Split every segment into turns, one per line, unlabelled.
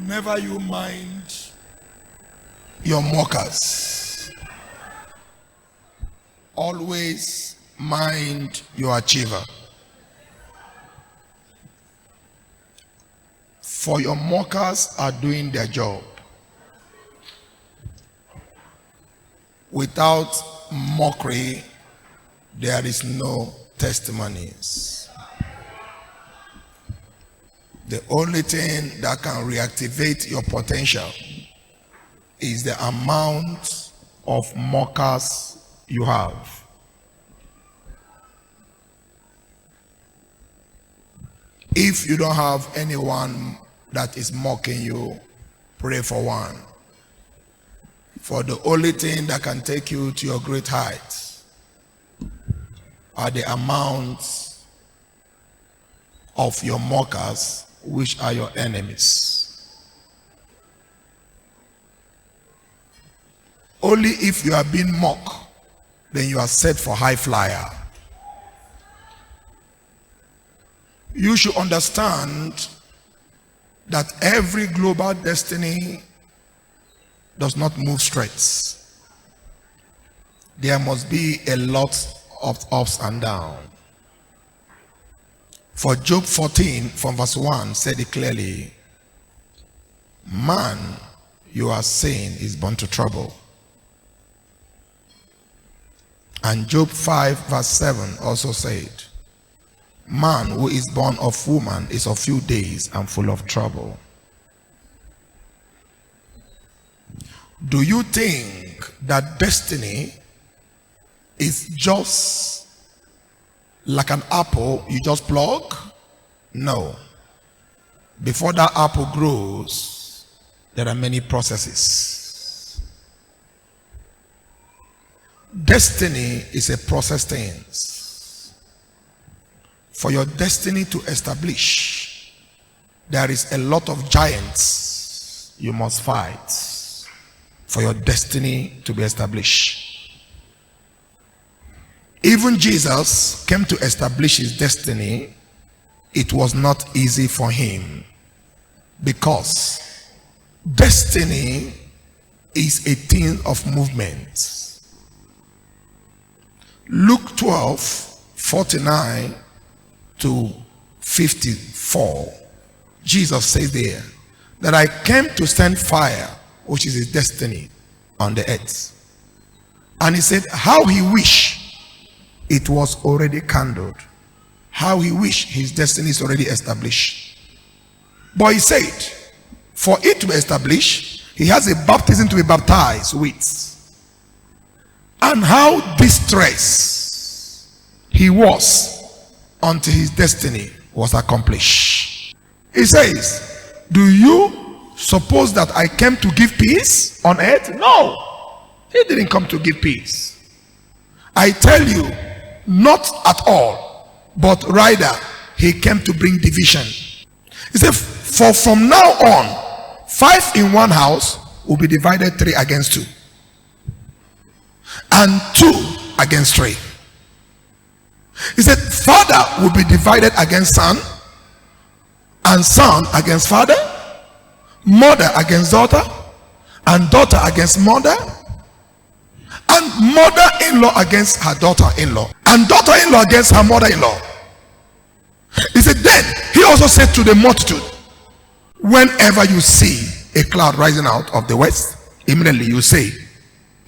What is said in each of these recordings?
Never you mind your mockers. Always mind your achiever. For your mockers are doing their job. Without mockery, there is no testimonies. The only thing that can reactivate your potential is the amount of mockers you have. If you don't have anyone that is mocking you, pray for one. For the only thing that can take you to your great heights are the amounts of your mockers, which are your enemies. Only if you are being mocked, then you are set for high flyer. You should understand that every global destiny does not move straight. There must be a lot of ups and downs. For Job 14 from verse 1 said it clearly, man, you are saying, is born to trouble. And Job 5 verse 7 also said, man who is born of woman is of few days and full of trouble. Do you think that destiny is just like an apple you just pluck? No. Before that apple grows, there are many processes. Destiny is a process thing. For your destiny to establish, there is a lot of giants you must fight for your destiny to be established. Even Jesus came to establish his destiny. It was not easy for him, because destiny is a thing of movement. Luke 12:49 to 54, Jesus says there that I came to send fire, which is his destiny, on the earth. And he said how he wished it was already kindled. How he wished his destiny is already established. But he said, for it to be established, he has a baptism to be baptized with. And how distressed he was until his destiny was accomplished. He says, do you suppose that I came to give peace on earth? No, he didn't come to give peace. I tell you, not at all, but rather he came to bring division. He said, for from now on, 5 in one house will be divided 3 against 2, and 2 against 3. He said, father will be divided against son, and son against father, mother against daughter, and daughter against mother, and mother-in-law against her daughter-in-law, and daughter-in-law against her mother-in-law. He said, then he also said to the multitude, whenever you see a cloud rising out of the west, immediately you say,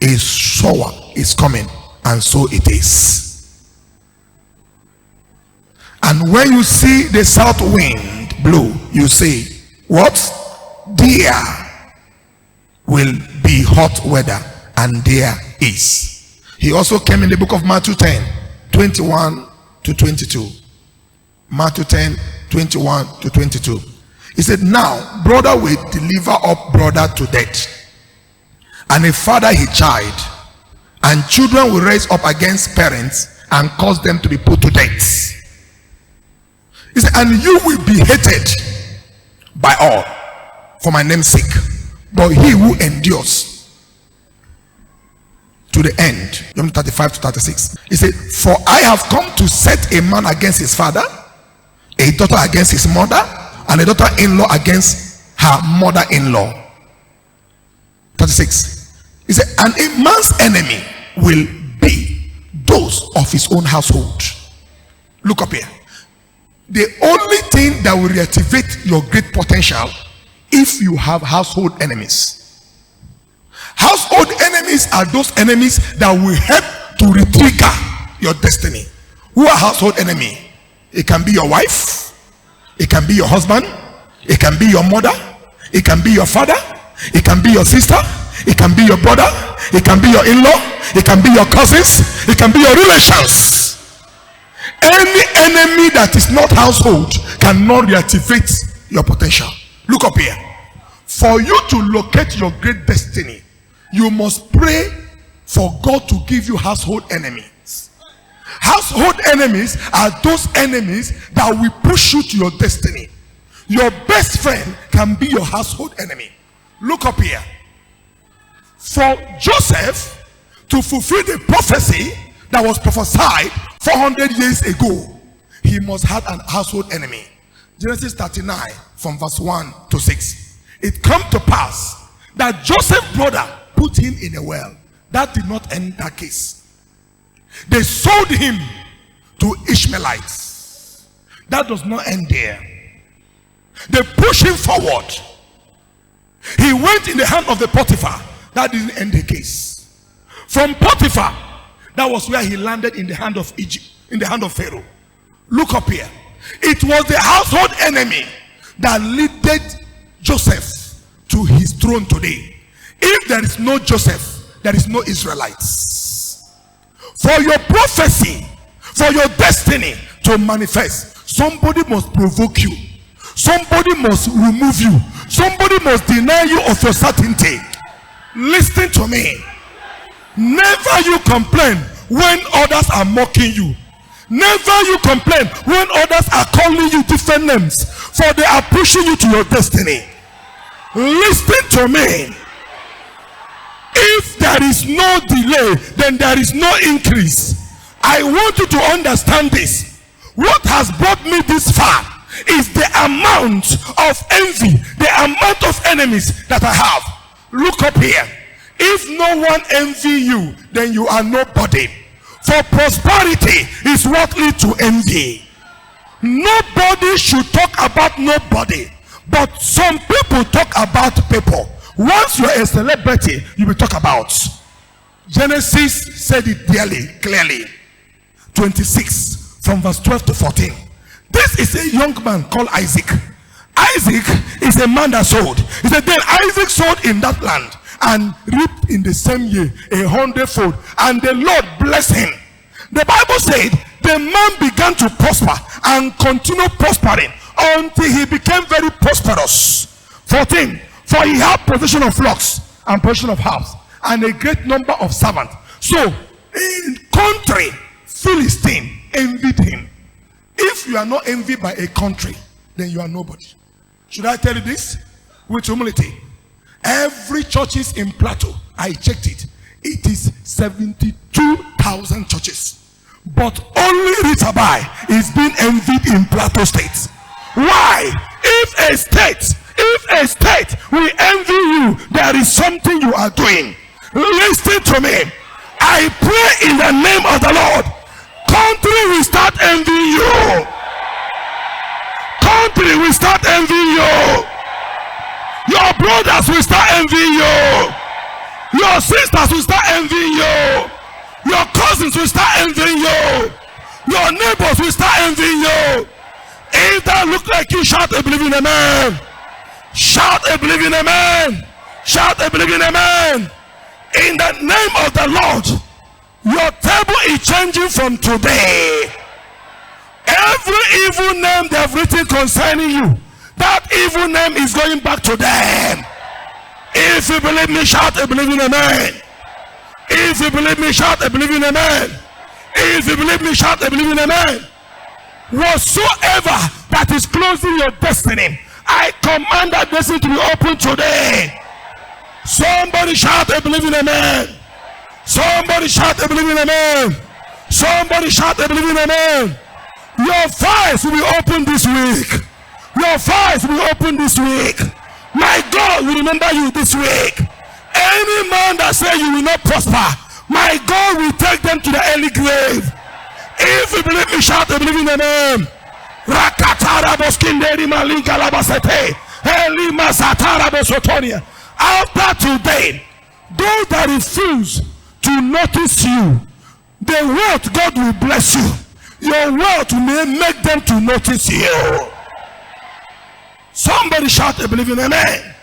a sower is coming, and so it is. And when you see the south wind blow, you say, what? There will be hot weather, and there is. He also came in the book of Matthew 10:21 to 22. Matthew 10:21 to 22. He said, now brother will deliver up brother to death, and a father his child, and children will raise up against parents and cause them to be put to death. He said, and you will be hated by all for my name's sake, but he who endures to the end. John 35 to 36. He said, for I have come to set a man against his father, a daughter against his mother, and a daughter-in-law against her mother-in-law. 36. He said, and a man's enemy will be those of his own household. Look up here. The only thing that will reactivate your great potential if you have household enemies. Household enemies are those enemies that will help to retrigger your destiny. Who are household enemy? It can be your wife, it can be your husband, it can be your mother, it can be your father, it can be your sister, it can be your brother, it can be your in-law, it can be your cousins, it can be your relations. Any enemy that is not household cannot reactivate your potential. Look up here. For you to locate your great destiny, you must pray for God to give you household enemies. Household enemies are those enemies that will push you to your destiny. Your best friend can be your household enemy. Look up here. For Joseph to fulfill the prophecy that was prophesied 400 years ago, he must have an household enemy. Genesis 39 from verse 1 to 6. It come to pass that Joseph's brother put him in a well. That did not end that case. They sold him to Ishmaelites. That does not end there. They pushed him forward. He went in the hand of the Potiphar. That didn't end the case. From Potiphar, that was where he landed in the hand of Egypt, in the hand of Pharaoh. Look up here. It was the household enemy that led Joseph to his throne today. If there is no Joseph, there is no Israelites. For your prophecy, for your destiny to manifest, somebody must provoke you. Somebody must remove you. Somebody must deny you of your certainty. Listen to me. Never you complain when others are mocking you. Never you complain when others are calling you different names, for they are pushing you to your destiny. Listen to me. If there is no delay, then there is no increase. I want you to understand this. What has brought me this far is the amount of envy, the amount of enemies that I have. Look up here. If no one envy you, then you are nobody. For prosperity is what leads to envy. Nobody should talk about nobody, but some people talk about people. Once you are a celebrity, you will talk about. Genesis said it clearly. 26 from verse 12 to 14. This is a young man called Isaac. Isaac is a man that sowed. He said, then Isaac sowed in that land and reaped in the same year 100-fold, and the Lord blessed him. The Bible said the man began to prosper and continue prospering until he became very prosperous. 14. For he had possession of flocks and possession of herds and a great number of servants. So in country, Philistine envied him. If you are not envied by a country, then you are nobody. Should I tell you this with humility? Every churches in Plateau, I checked it. It is 72,000 churches. But only Ritabbi is being envied in Plateau State. Why? If a state will envy you, there is something you are doing. Listen to me. I pray in the name of the Lord. Country will start envying you. Country will start envying you. Your brothers will start envying you. Your sisters will start envying you. Your cousins will start envying you. Your neighbors will start envying you. If that look like you, shout a believing amen. Shout a believing amen. Shout a believing amen. In the name of the Lord, your table is changing from today. Every evil name they have written concerning you, that evil name is going back to them. If you believe me, shout a believing amen. If you believe me, shout a believing amen. If you believe me, shout a believing amen. Whatsoever that is closing your destiny, I command that destiny to be open today. Somebody shout a believing amen. Somebody shout a believing amen. Somebody shout a believing amen. Your files will be open this week. Your files will be open this week. My God will remember you this week. Any man that says you will not prosper, my God will take them to the early grave. If you believe me, shout a believe in the name. Rakatara boskinderi malinka labasete. Elima satara bosotonia. After today, those that refuse to notice you, the world, God will bless you. Your word may make them to notice you. Somebody shout a believe in amen.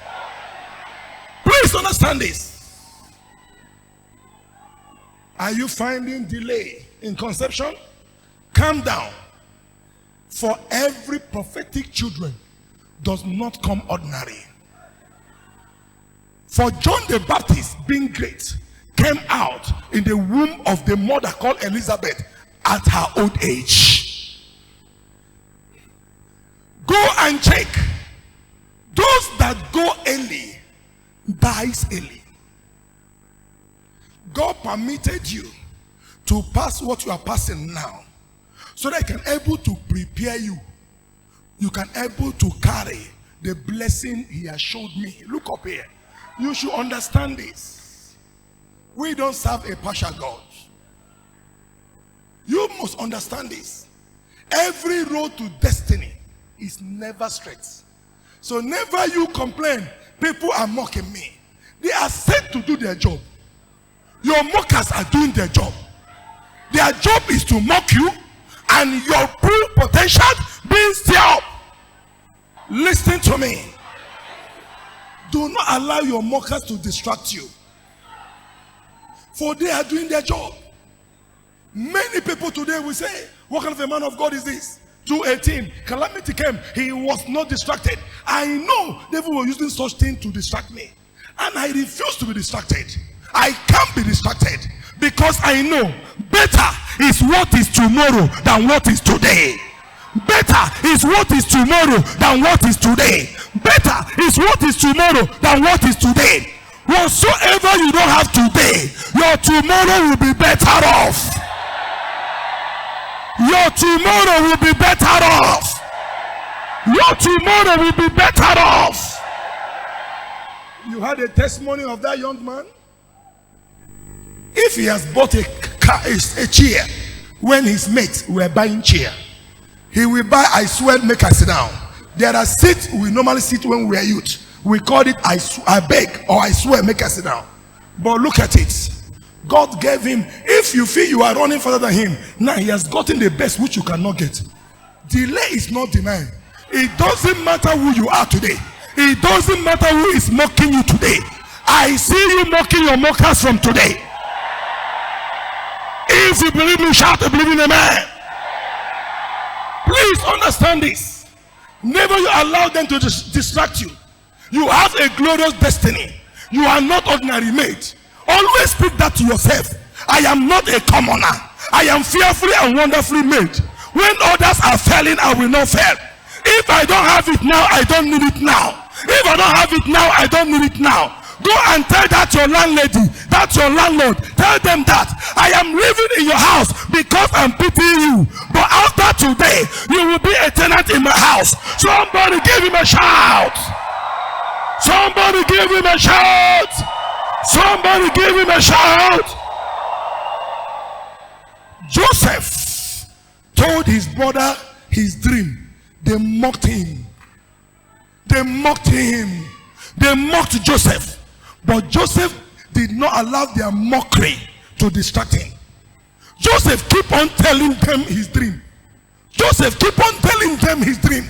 Please understand this. Are you finding delay in conception? Calm down. For every prophetic children does not come ordinary. For John the Baptist, being great, came out in the womb of the mother called Elizabeth at her old age. Go and check. Those that go early dies early. God permitted you to pass what you are passing now, so that He can able to prepare you. You can able to carry the blessing He has showed me. Look up here. You should understand this. We don't serve a partial God. You must understand this. Every road to destiny is never straight. So never you complain, people are mocking me. They are sent to do their job. Your mockers are doing their job. Their job is to mock you, and your full potential being stirred up. Listen to me. Do not allow your mockers to distract you, for they are doing their job. Many people today will say, what kind of a man of God is this? 2:18, calamity came, he was not distracted. I know devil was using such things to distract me, and I refuse to be distracted. I can't be distracted, because I know better is what is tomorrow than what is today. Better is what is tomorrow than what is today. Better is what is tomorrow than what is today. Whatsoever you don't have today, your tomorrow will be better off. Your tomorrow will be better off. Your tomorrow will be better off. You had a testimony of that young man. If he has bought a car, a chair, when his mates were buying chair, he will buy, I swear, make us sit down. There are seats we normally sit when we are youth. We call it I beg or I swear, make us sit down. But look at it. God gave him, if you feel you are running further than him, now he has gotten the best which you cannot get. Delay is not denied. It doesn't matter who you are today. It doesn't matter who is mocking you today. I see you mocking your mockers from today. If you believe me, shout a believe in a man. Please understand this. Never you allow them to distract you. You have a glorious destiny. You are not ordinary made. Always speak that to yourself. I am not a commoner. I am fearfully and wonderfully made. When others are failing, I will not fail. If I don't have it now, I don't need it now. If I don't have it now, I don't need it now. Go and tell that your landlady, that's your landlord. Tell them that I am living in your house because I'm pitying you. But after today, you will be a tenant in my house. Somebody give him a shout. Somebody give him a shout. Somebody give him a shout. Joseph told his brother his dream. They mocked him. They mocked him. They mocked Joseph. But Joseph did not allow their mockery to distract him. Joseph keep on telling them his dream. Joseph keep on telling them his dream.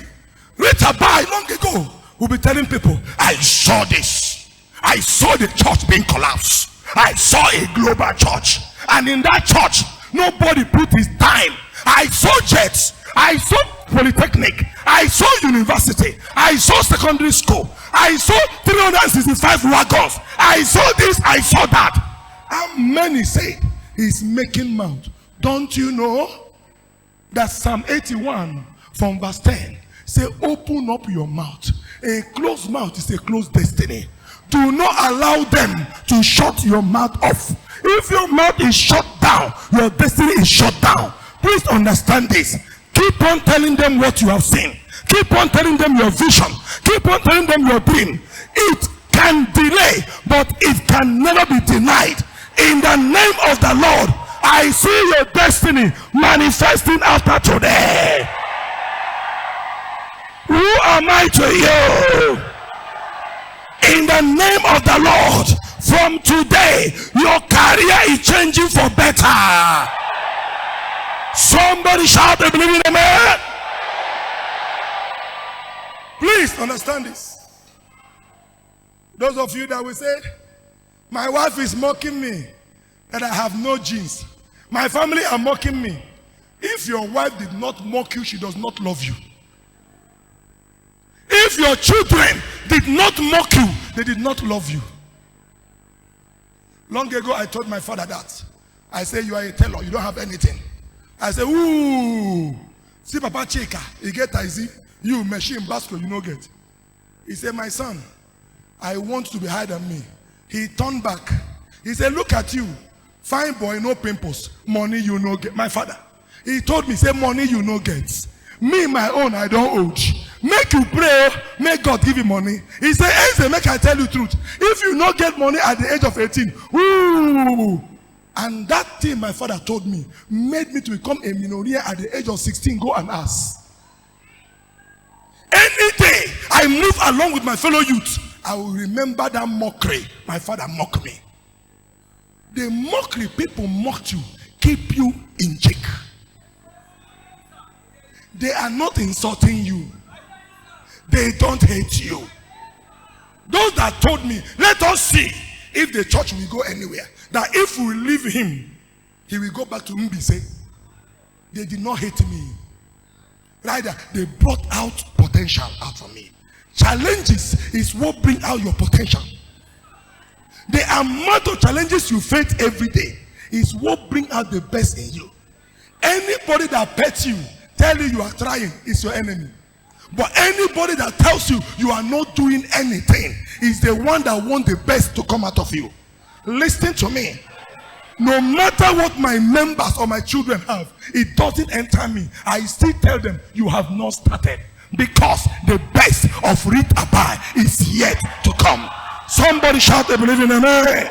Ritabbi long ago will be telling people, I saw this. I saw the church being collapsed. I saw a global church. And in that church, nobody put his time. I saw jets. I saw polytechnic. I saw university. I saw secondary school. I saw 365 wagons. I saw this. I saw that. And many say he's making mouth. Don't you know that Psalm 81 from verse 10 say, open up your mouth. A closed mouth is a closed destiny. Do not allow them to shut your mouth off. If your mouth is shut down, your destiny is shut down. Please understand this. Keep on telling them what you have seen. Keep on telling them your vision. Keep on telling them your dream. It can delay, but it can never be denied. In the name of the Lord, I see your destiny manifesting after today. Who am I to you? In the name of the Lord, from today, your career is changing for better. Somebody shout a believing amen. Please understand this. Those of you that will say, my wife is mocking me that I have no genes. My family are mocking me. If your wife did not mock you, she does not love you. If your children did not mock you, they did not love you. Long ago, I told my father that. I said, you are a teller, you don't have anything. I said, ooh, see Papa Cheka, he get easy. You machine basket, you no get. He said, my son, I want to be higher than me. He turned back. He said, look at you. Fine boy, no pimples. Money you no get. My father. He told me, say money you no get. Me, my own, I don't owe. Make you pray, make God give you money. He said, hey, make I tell you the truth. If you not get money at the age of 18, ooh. And that thing my father told me made me to become a millionaire at the age of 16. Go and ask. Any day I move along with my fellow youth, I will remember that mockery my father mocked me. The mockery people mocked you keep you in check. They are not insulting you. They don't hate you. Those that told me, let us see if the church will go anywhere. That if we leave him, he will go back to Mbise. They did not hate me. Rather, they brought out potential out of me. Challenges is what bring out your potential. The amount of challenges you face every day is what bring out the best in you. Anybody that pets you, tell you are trying, is your enemy. But anybody that tells you you are not doing anything is the one that wants the best to come out of you. Listen to me. No matter what my members or my children have, it doesn't enter me. I still tell them, you have not started. Because the best of Ritabbi is yet to come. Somebody shout a believing amen.